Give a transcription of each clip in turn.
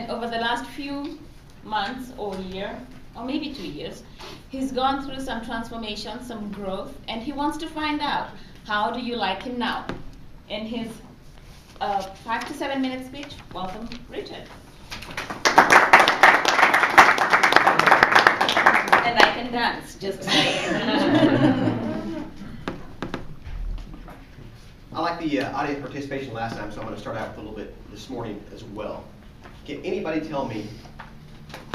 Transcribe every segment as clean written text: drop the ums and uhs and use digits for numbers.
Over the last few months or year, or maybe 2 years, he's gone through some transformation, some growth, and he wants to find out, how do you like him now? In his 5 to 7 minute speech, welcome, Richard. And I can dance, just saying. I like the audience participation last time, so I'm going to start out with a little bit this morning as well. Can anybody tell me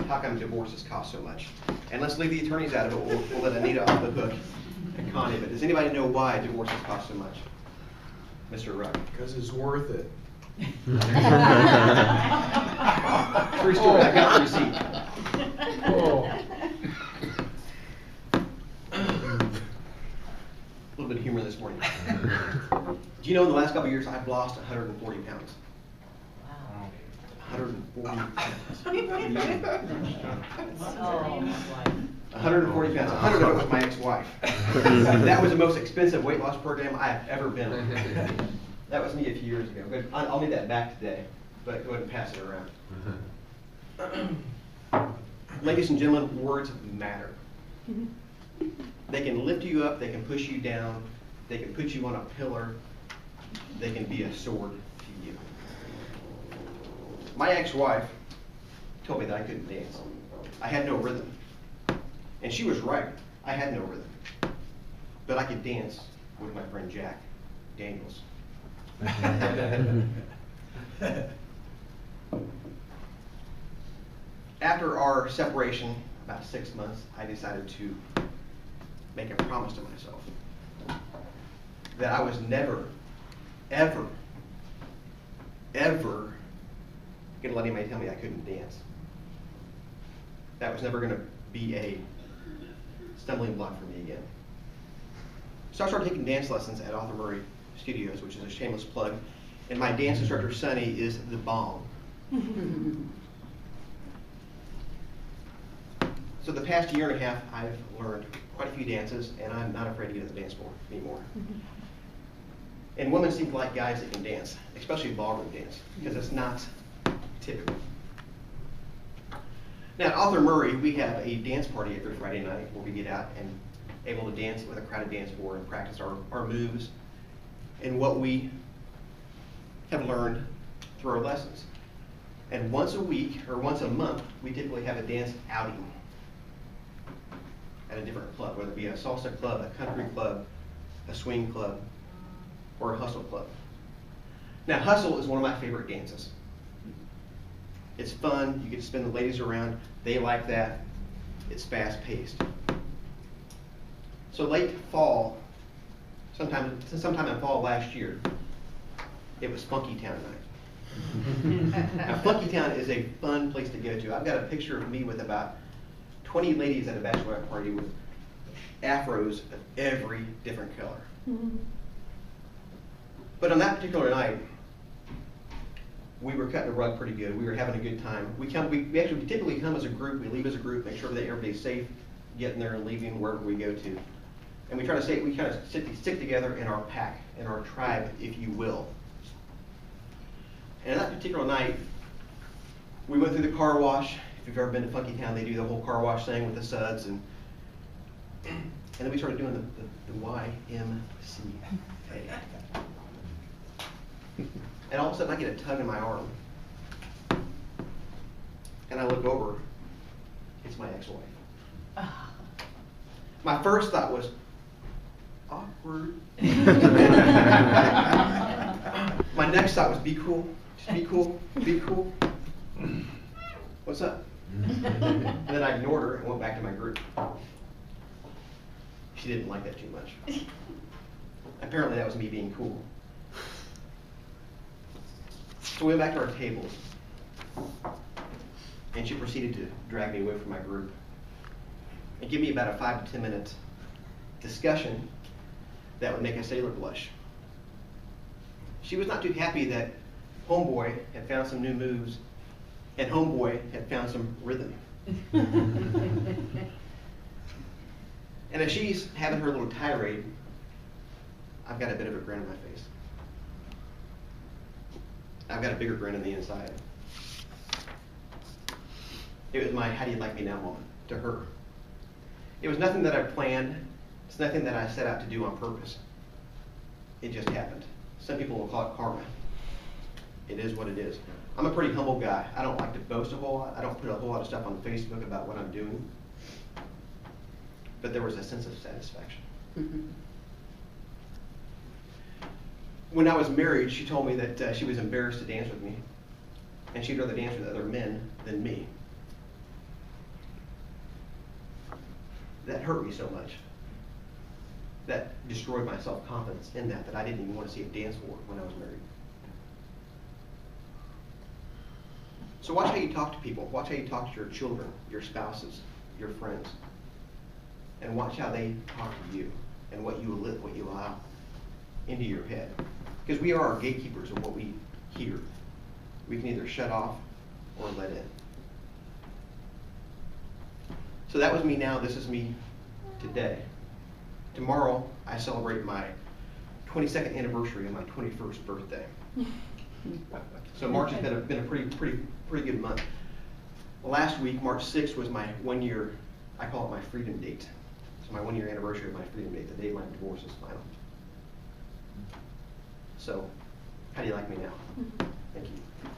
how come divorces cost so much? And let's leave the attorneys out of it. We'll let Anita off the hook and Connie. But does anybody know why divorces cost so much? Mr. Ruck. Because it's worth it. True story. I got the receipt. Oh. A little bit of humor this morning. Do you know in the last couple of years I've lost 140 pounds? Wow. 140 pounds. 140 140 pounds. 100 of it was my ex-wife. That was the most expensive weight loss program I have ever been on. That was me a few years ago. But I'll need that back today. But go ahead and pass it around. Ladies and gentlemen, words matter. They can lift you up, they can push you down, they can put you on a pillar, they can be a sword to you. My ex-wife told me that I couldn't dance. I had no rhythm. And she was right, I had no rhythm. But I could dance with my friend Jack Daniels. After our separation, about 6 months, I decided to make a promise to myself that I was never, ever, ever gonna let anybody tell me I couldn't dance. That was never gonna be a stumbling block for me again. So I started taking dance lessons at Arthur Murray Studios, which is a shameless plug, and my dance instructor, Sonny, is the bomb. So the past year and a half, I've learned quite a few dances, and I'm not afraid to get on the dance floor anymore. And women seem to like guys that can dance, especially ballroom dance, because it's not typical. Now at Arthur Murray, we have a dance party every Friday night where we get out and able to dance with a crowded dance floor and practice our moves and what we have learned through our lessons. And once a week, or once a month, we typically have a dance outing at a different club, whether it be a salsa club, a country club, a swing club, or a hustle club. Now, hustle is one of my favorite dances. It's fun, you get to spin the ladies around, they like that, it's fast-paced. So late fall, sometime in fall last year, it was Funky Town night. Now, Funky Town is a fun place to go to. I've got a picture of me with about 20 ladies at a bachelorette party with afros of every different color. But on that particular night, we were cutting the rug pretty good. We were having a good time. We typically come as a group. We leave as a group, make sure that everybody's safe getting there and leaving wherever we go to. And we kind of stick together in our pack, in our tribe, if you will. And that particular night, we went through the car wash. If you've ever been to Funky Town, they do the whole car wash thing with the suds, and then we started doing the YMCA. And all of a sudden, I get a tug in my arm, and I look over. It's my ex-wife. My first thought was awkward. My next thought was be cool. Just be cool. Be cool. What's up? And then I ignored her and went back to my group. She didn't like that too much. Apparently that was me being cool. So we went back to our tables, and she proceeded to drag me away from my group and give me about a 5 to 10 minute discussion that would make a sailor blush. She was not too happy that Homeboy had found some new moves and Homeboy had found some rhythm. And as she's having her little tirade, I've got a bit of a grin on my face. I've got a bigger grin on the inside. It was my "how do you like me now" moment to her. It was nothing that I planned. It's nothing that I set out to do on purpose. It just happened. Some people will call it karma. It is what it is. I'm a pretty humble guy. I don't like to boast a whole lot. I don't put a whole lot of stuff on Facebook about what I'm doing. But there was a sense of satisfaction. When I was married, she told me that she was embarrassed to dance with me, and she'd rather dance with other men than me. That hurt me so much. That destroyed my self-confidence in that I didn't even want to see a dance floor when I was married. So watch how you talk to people. Watch how you talk to your children, your spouses, your friends. And watch how they talk to you and what you allow into your head. Because we are our gatekeepers of what we hear. We can either shut off or let in. So that was me now. This is me today. Tomorrow, I celebrate my 22nd anniversary of my 21st birthday. So March has been a pretty good month. Last week, March 6th, was my 1 year, I call it my freedom date. It's my 1 year anniversary of my freedom date, the day my divorce is final. So, how do you like me now? Thank you.